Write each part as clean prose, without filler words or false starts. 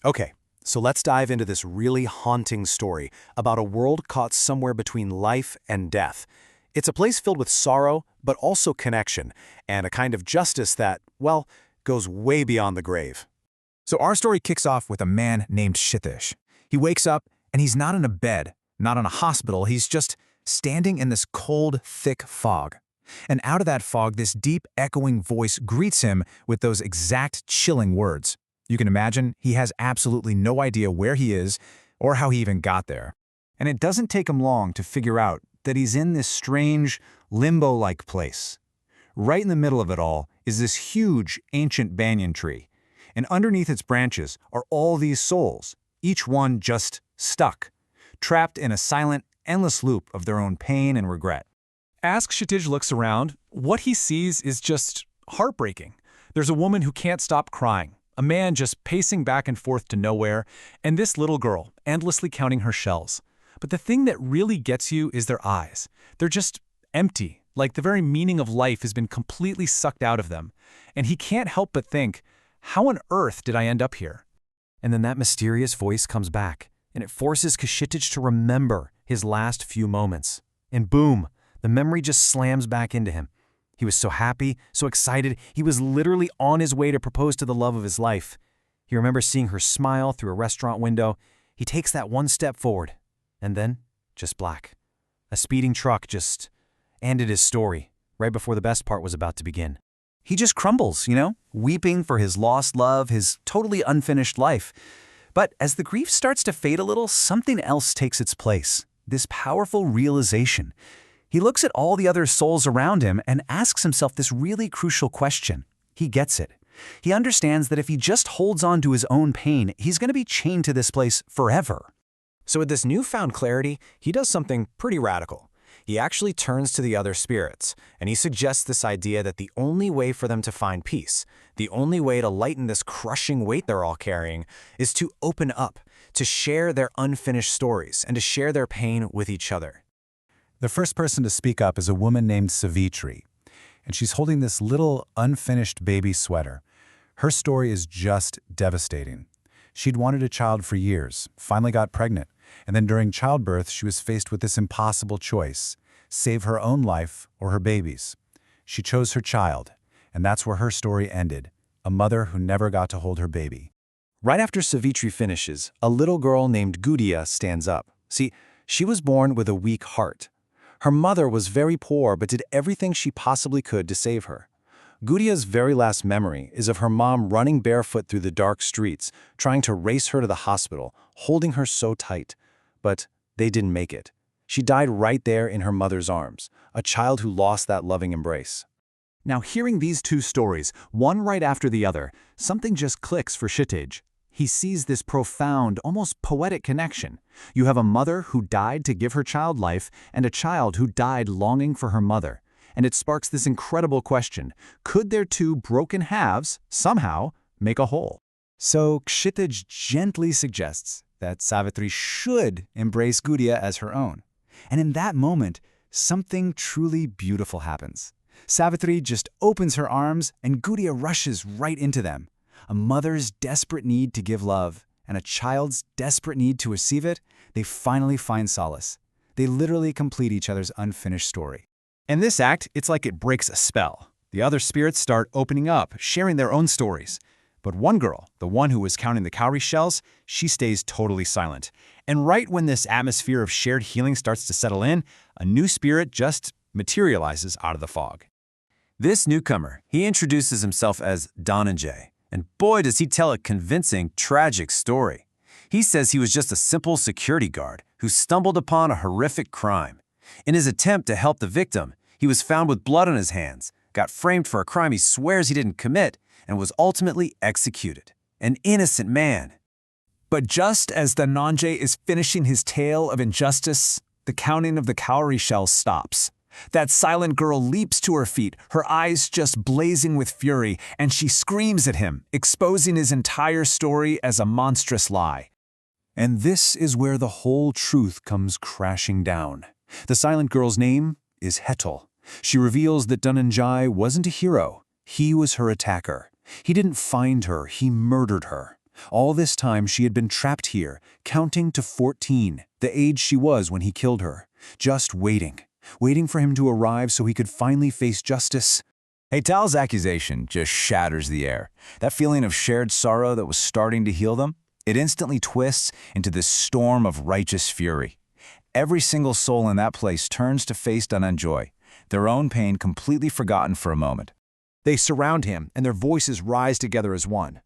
Okay, so let's dive into this really haunting story about a world caught somewhere between life and death. It's a place filled with sorrow, but also connection, and a kind of justice that, well, goes way beyond the grave. So our story kicks off with a man named Kshitij. He wakes up and he's not in a bed, not in a hospital, he's just standing in this cold, thick fog. And out of that fog, this deep, echoing voice greets him with those exact chilling words. You can imagine he has absolutely no idea where he is or how he even got there. And it doesn't take him long to figure out that he's in this strange, limbo-like place. Right in the middle of it all is this huge, ancient banyan tree. And underneath its branches are all these souls, each one just stuck, trapped in a silent, endless loop of their own pain and regret. As Kshitij looks around, what he sees is just heartbreaking. There's a woman who can't stop crying, a man just pacing back and forth to nowhere, and this little girl endlessly counting her shells. But the thing that really gets you is their eyes. They're just empty, like the very meaning of life has been completely sucked out of them. And he can't help but think, how on earth did I end up here? And then that mysterious voice comes back, and it forces Kshitij to remember his last few moments. And boom, the memory just slams back into him. He was so happy, so excited, he was literally on his way to propose to the love of his life. He remembers seeing her smile through a restaurant window. He takes that one step forward, and then just black. A speeding truck just ended his story, right before the best part was about to begin. He just crumbles, weeping for his lost love, his totally unfinished life. But as the grief starts to fade a little, something else takes its place, this powerful realization. He looks at all the other souls around him and asks himself this really crucial question. He gets it. He understands that if he just holds on to his own pain, he's going to be chained to this place forever. So with this newfound clarity, he does something pretty radical. He actually turns to the other spirits, and he suggests this idea that the only way for them to find peace, the only way to lighten this crushing weight they're all carrying, is to open up, to share their unfinished stories, and to share their pain with each other. The first person to speak up is a woman named Savitri, and she's holding this little unfinished baby sweater. Her story is just devastating. She'd wanted a child for years, finally got pregnant, and then during childbirth she was faced with this impossible choice: save her own life or her baby's. She chose her child, and that's where her story ended, a mother who never got to hold her baby. Right after Savitri finishes, a little girl named Gudia stands up. See, she was born with a weak heart. Her mother was very poor but did everything she possibly could to save her. Gudia's very last memory is of her mom running barefoot through the dark streets, trying to race her to the hospital, holding her so tight. But they didn't make it. She died right there in her mother's arms, a child who lost that loving embrace. Now, hearing these two stories, one right after the other, something just clicks for Kshitij. He sees this profound, almost poetic connection. You have a mother who died to give her child life and a child who died longing for her mother. And it sparks this incredible question: could their two broken halves somehow make a whole? So Kshitij gently suggests that Savitri should embrace Gudia as her own. And in that moment, something truly beautiful happens. Savitri just opens her arms and Gudia rushes right into them. A mother's desperate need to give love and a child's desperate need to receive it, they finally find solace. They literally complete each other's unfinished story. In this act, it's like it breaks a spell. The other spirits start opening up, sharing their own stories. But one girl, the one who was counting the cowrie shells, she stays totally silent. And right when this atmosphere of shared healing starts to settle in, a new spirit just materializes out of the fog. This newcomer, he introduces himself as Dhananjay. And boy, does he tell a convincing, tragic story. He says he was just a simple security guard who stumbled upon a horrific crime. In his attempt to help the victim, he was found with blood on his hands, got framed for a crime he swears he didn't commit, and was ultimately executed. An innocent man. But just as Dhananjay is finishing his tale of injustice, the counting of the cowrie shells stops. That silent girl leaps to her feet, her eyes just blazing with fury, and she screams at him, exposing his entire story as a monstrous lie. And this is where the whole truth comes crashing down. The silent girl's name is Hetal. She reveals that Dhananjay wasn't a hero. He was her attacker. He didn't find her, he murdered her. All this time she had been trapped here, counting to 14, the age she was when he killed her, just waiting for him to arrive so he could finally face justice. Tal's accusation just shatters the air. That feeling of shared sorrow that was starting to heal them, it instantly twists into this storm of righteous fury. Every single soul in that place turns to face Dananjoy, their own pain completely forgotten for a moment. They surround him, and their voices rise together as one.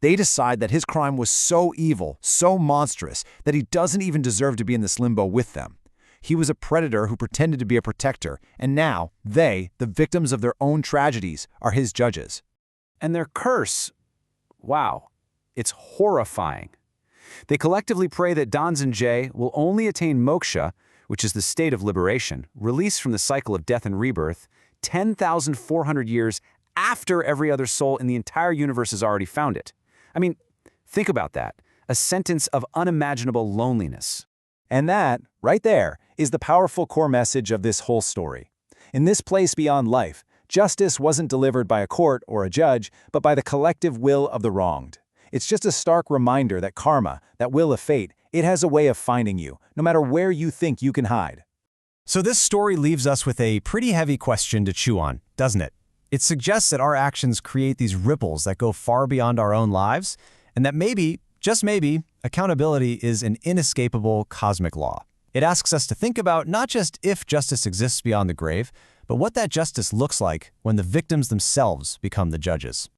They decide that his crime was so evil, so monstrous, that he doesn't even deserve to be in this limbo with them. He was a predator who pretended to be a protector, and now they, the victims of their own tragedies, are his judges. And their curse, wow, it's horrifying. They collectively pray that Dananjoy will only attain Moksha, which is the state of liberation, release from the cycle of death and rebirth, 10,400 years after every other soul in the entire universe has already found it. I mean, think about that. A sentence of unimaginable loneliness. And that, right there, is the powerful core message of this whole story. In this place beyond life, justice wasn't delivered by a court or a judge, but by the collective will of the wronged. It's just a stark reminder that karma, that will of fate, it has a way of finding you, no matter where you think you can hide. So this story leaves us with a pretty heavy question to chew on, doesn't it? It suggests that our actions create these ripples that go far beyond our own lives, and that maybe, just maybe, accountability is an inescapable cosmic law. It asks us to think about not just if justice exists beyond the grave, but what that justice looks like when the victims themselves become the judges.